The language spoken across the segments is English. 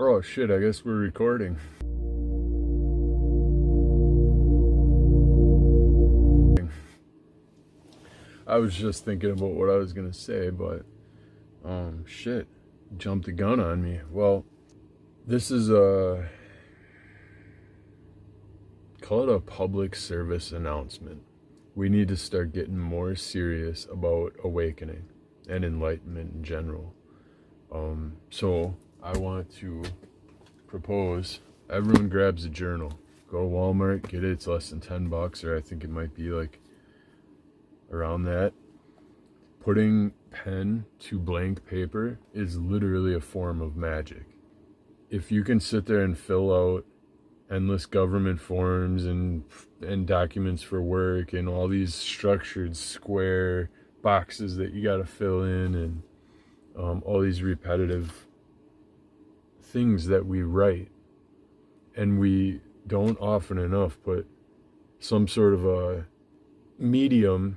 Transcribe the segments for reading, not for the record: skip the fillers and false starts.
Oh shit, I guess we're recording. I was just thinking about what I was gonna say, but shit, jumped the gun on me. Well, this is call it a public service announcement. We need to start getting more serious about awakening and enlightenment in general. So I want to propose everyone grabs a journal. Go to Walmart, get it. It's less than $10, or I think it might be like around that. Putting pen to blank paper is literally a form of magic. If you can sit there and fill out endless government forms and documents for work and all these structured square boxes that you got to fill in, and all these repetitive things that we write, and we don't often enough put some sort of a medium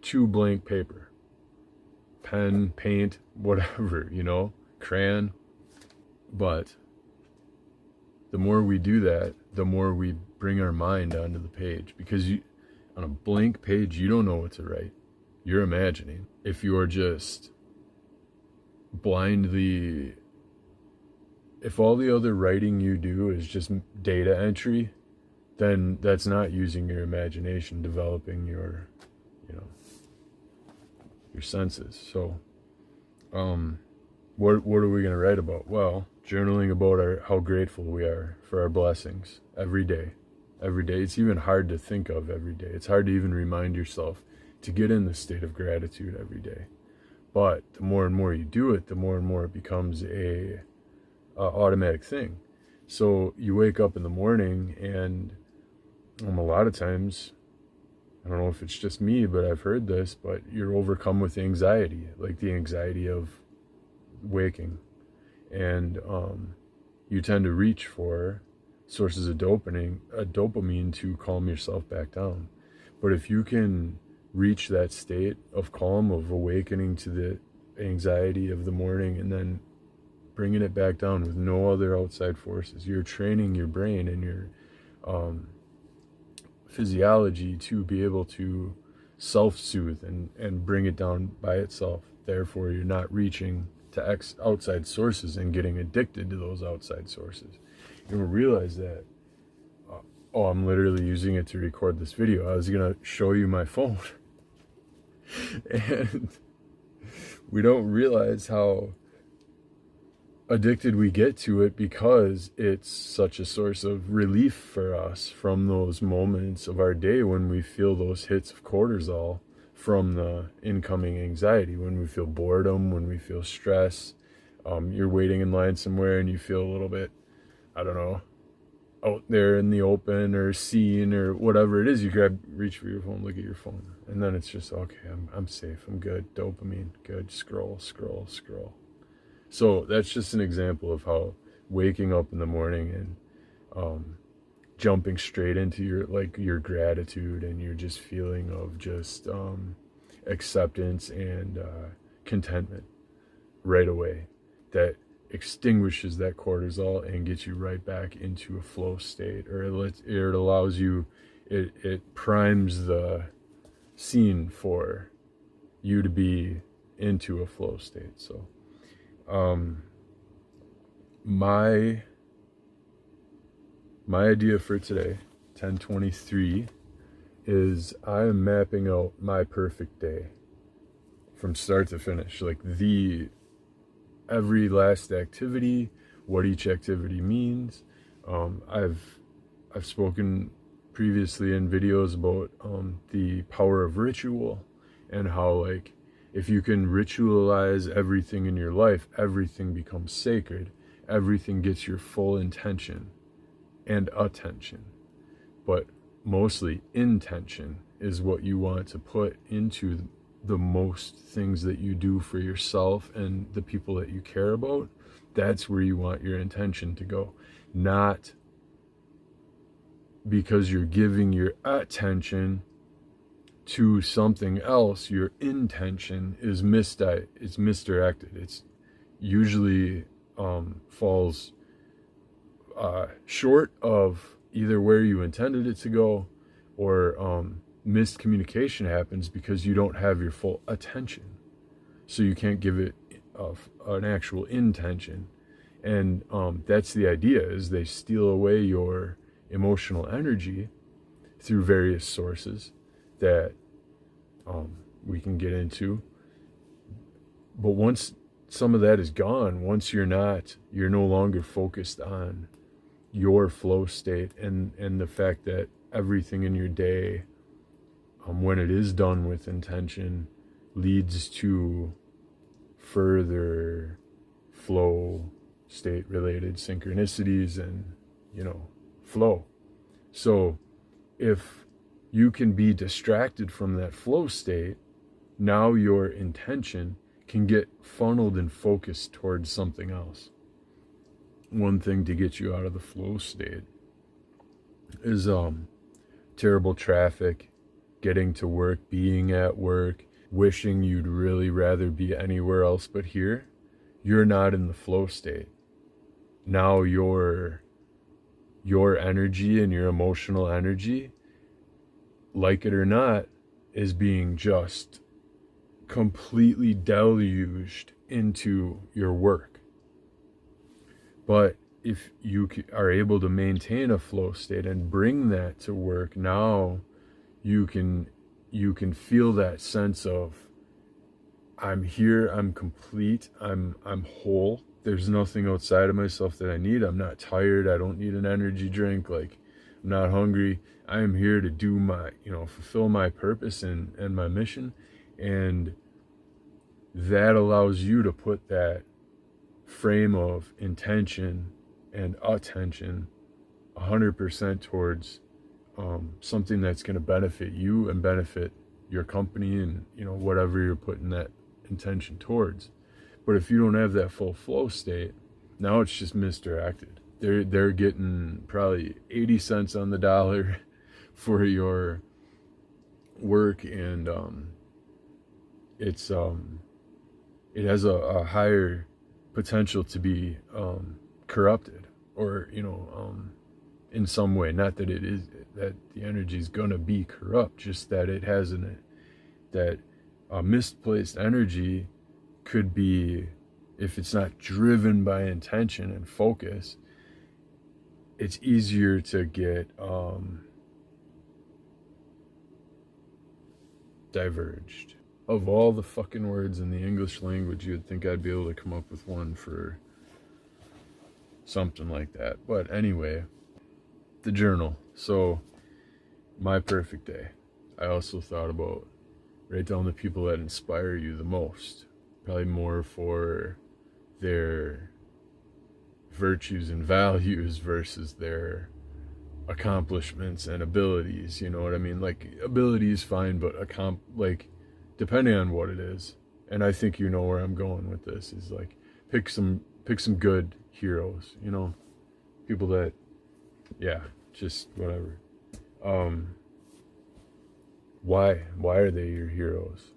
to blank paper, pen, paint, whatever, crayon. But the more we do that, the more we bring our mind onto the page, because on a blank page, you don't know what to write. You're imagining. If you are just blindly, if all the other writing you do is just data entry, then that's not using your imagination, developing your senses. So what are we going to write about? Well, journaling about how grateful we are for our blessings every day. It's even hard to think of every day. It's hard to even remind yourself to get in the state of gratitude every day. But the more and more you do it, the more and more it becomes a automatic thing. So you wake up in the morning, and a lot of times, I don't know if it's just me, but I've heard this, but you're overcome with anxiety, like the anxiety of waking. And you tend to reach for sources of dopamine to calm yourself back down. But if you can reach that state of calm, of awakening to the anxiety of the morning, and then bringing it back down with no other outside forces, you're training your brain and your physiology to be able to self-soothe and bring it down by itself. Therefore, you're not reaching to outside sources and getting addicted to those outside sources. You don't realize that. I'm literally using it to record this video. I was gonna show you my phone. And we don't realize how addicted we get to it, because it's such a source of relief for us from those moments of our day when we feel those hits of cortisol from the incoming anxiety, when we feel boredom, when we feel stress. You're waiting in line somewhere and you feel a little bit, I don't know, out there in the open or seen or whatever it is. You reach for your phone, look at your phone, and then it's just, okay, I'm safe, I'm good, dopamine, good, scroll. So that's just an example of how waking up in the morning and jumping straight into your gratitude and your just feeling of just acceptance and contentment right away, that extinguishes that cortisol and gets you right back into a flow state, or it allows you, it primes the scene for you to be into a flow state. So my idea for today, 10/23, is I am mapping out my perfect day from start to finish, like every last activity, what each activity means. I've spoken previously in videos about the power of ritual, and how, like, if you can ritualize everything in your life, everything becomes sacred. Everything gets your full intention and attention. But mostly intention is what you want to put into the most things that you do for yourself and the people that you care about. That's where you want your intention to go. Not because you're giving your attention to something else, your intention is misdirected. It's usually falls short of either where you intended it to go, or missed communication happens because you don't have your full attention. So you can't give it an actual intention. And that's the idea, is they steal away your emotional energy through various sources that we can get into. But once some of that is gone, once you're no longer focused on your flow state, and the fact that everything in your day, when it is done with intention, leads to further flow state related synchronicities and, flow. So if you can be distracted from that flow state, now your intention can get funneled and focused towards something else. One thing to get you out of the flow state is terrible traffic, getting to work, being at work, wishing you'd really rather be anywhere else but here. You're not in the flow state. Now your energy and your emotional energy, like it or not, is being just completely deluged into your work. But if you are able to maintain a flow state and bring that to work, now you can feel that sense of, I'm here, I'm complete, I'm whole. There's nothing outside of myself that I need. I'm not tired. I don't need an energy drink. Like, I'm not hungry. I am here to do my, fulfill my purpose and my mission. And that allows you to put that frame of intention and attention 100% towards something that's going to benefit you and benefit your company and, whatever you're putting that intention towards. But if you don't have that full flow state, now it's just misdirected. They're getting probably 80 cents on the dollar for your work, and it has a higher potential to be corrupted, or in some way. Not that it is that the energy is gonna be corrupt, just that it has that misplaced energy could be, if it's not driven by intention and focus, it's easier to get diverged. Of all the fucking words in the English language, you'd think I'd be able to come up with one for something like that. But anyway, the journal. So, my perfect day. I also thought about, write down the people that inspire you the most. Probably more for their virtues and values versus their accomplishments and abilities. You know what I mean? Like, ability is fine, but depending on what it is. And I think you know where I'm going with this, is like, pick some good heroes, people that, just whatever. Why are they your heroes?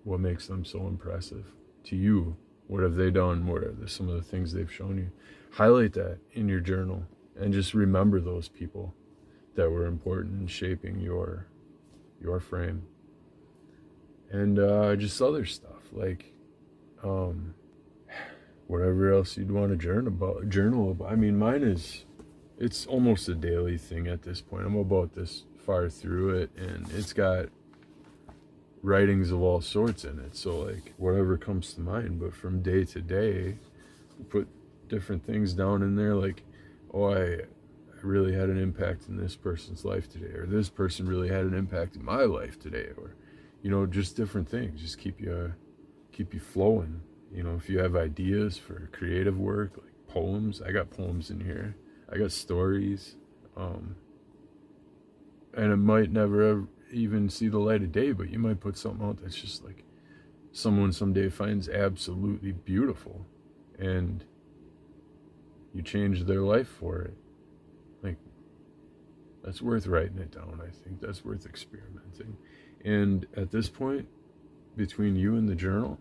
What makes them so impressive to you? What have they done? What are some of the things they've shown you? Highlight that in your journal and just remember those people that were important in shaping your frame. And just other stuff, like whatever else you'd want to journal about. I mean, mine it's almost a daily thing at this point. I'm about this far through it, and it's got writings of all sorts in it. So like, whatever comes to mind. But from day to day, put different things down in there, like, I really had an impact in this person's life today, or this person really had an impact in my life today, or just different things. Just keep you flowing. If you have ideas for creative work, like poems, I got poems in here. I got stories, and it might never even see the light of day, but you might put something out that's just like someone someday finds absolutely beautiful, and you change their life for it. Like, that's worth writing it down. I think that's worth experimenting. And at this point, between you and the journal,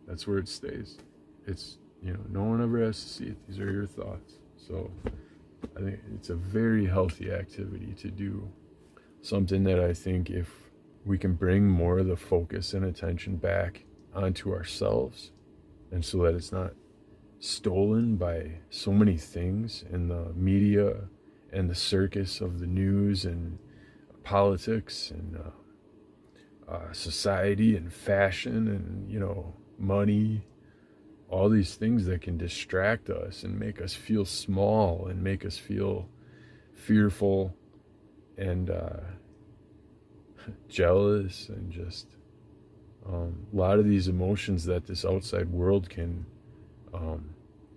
that's where it stays. it's, no one ever has to see it. These are your thoughts. So I think it's a very healthy activity to do. Something that I think if we can bring more of the focus and attention back onto ourselves, and so that it's not stolen by so many things in the media and the circus of the news and politics and society and fashion and money, all these things that can distract us and make us feel small and make us feel fearful and jealous and just a lot of these emotions that this outside world can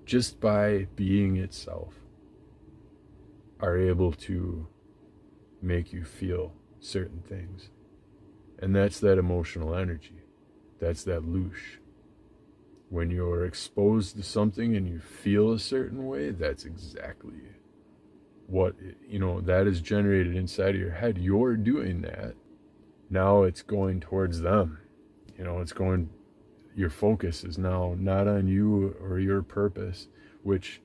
just by being itself are able to make you feel certain things. And that's that emotional energy. That's that loosh. When you're exposed to something and you feel a certain way, that's exactly what, that is generated inside of your head. You're doing that. Now it's going towards them. Your focus is now not on you or your purpose, which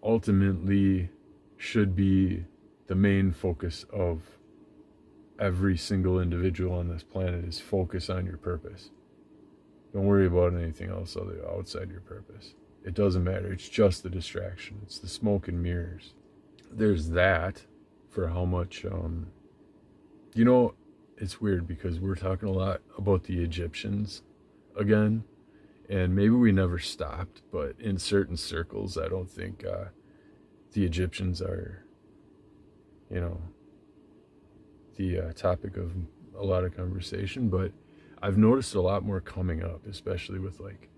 ultimately should be the main focus of every single individual on this planet, is focus on your purpose. Don't worry about anything else outside your purpose. It doesn't matter. It's just the distraction. It's the smoke and mirrors. There's that for how much, it's weird because we're talking a lot about the Egyptians again, and maybe we never stopped, but in certain circles, I don't think the Egyptians are, the topic of a lot of conversation, but I've noticed a lot more coming up, especially with like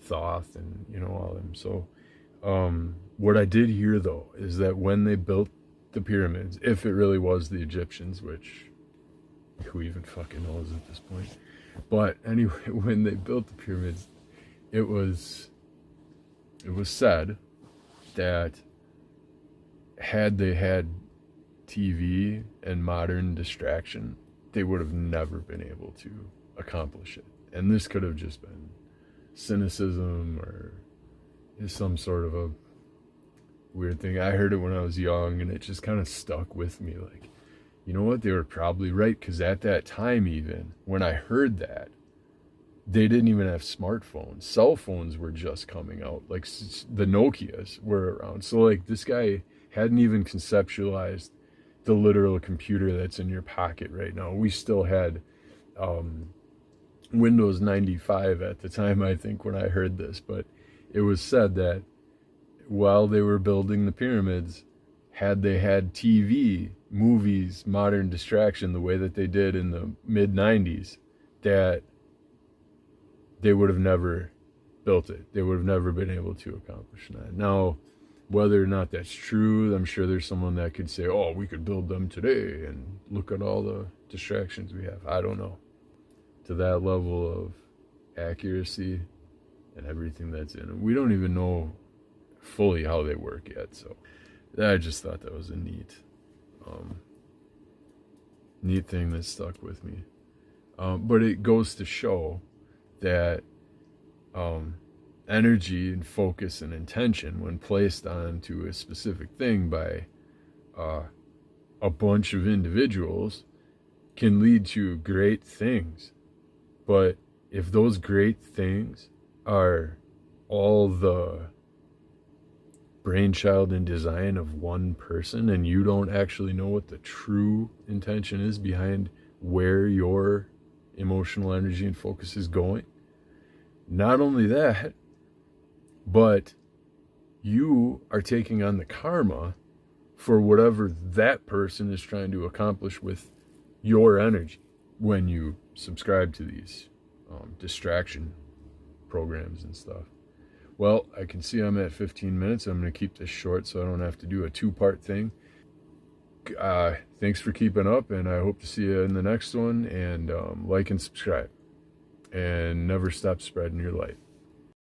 Thoth and all them. So what I did hear though is that when they built the pyramids, if it really was the Egyptians, which who even fucking knows at this point, but anyway, when they built the pyramids, it was said that had they had TV and modern distraction, they would have never been able to accomplish it. And this could have just been cynicism or some sort of a weird thing. I heard it when I was young and it just kind of stuck with me. Like, you know what? They were probably right, because at that time, even when I heard that, they didn't even have smartphones. Cell phones were just coming out. Like the Nokias were around. So like this guy hadn't even conceptualized the literal computer that's in your pocket right now. We still had Windows 95 at the time, I think, when I heard this. But it was said that while they were building the pyramids, had they had TV, movies, modern distraction the way that they did in the mid-90s, that they would have never built it. They would have never been able to accomplish that. Now, whether or not that's true, I'm sure there's someone that could say, oh, we could build them today and look at all the distractions we have. I don't know. To that level of accuracy and everything that's in them. We don't even know fully how they work yet. So I just thought that was a neat thing that stuck with me. But it goes to show that energy and focus and intention, when placed onto a specific thing by a bunch of individuals, can lead to great things. But if those great things are all the brainchild and design of one person, and you don't actually know what the true intention is behind where your emotional energy and focus is going, not only that, but you are taking on the karma for whatever that person is trying to accomplish with your energy when you subscribe to these distraction programs and stuff. Well, I can see I'm at 15 minutes. I'm going to keep this short so I don't have to do a two-part thing. Thanks for keeping up, and I hope to see you in the next one. And like and subscribe. And never stop spreading your light.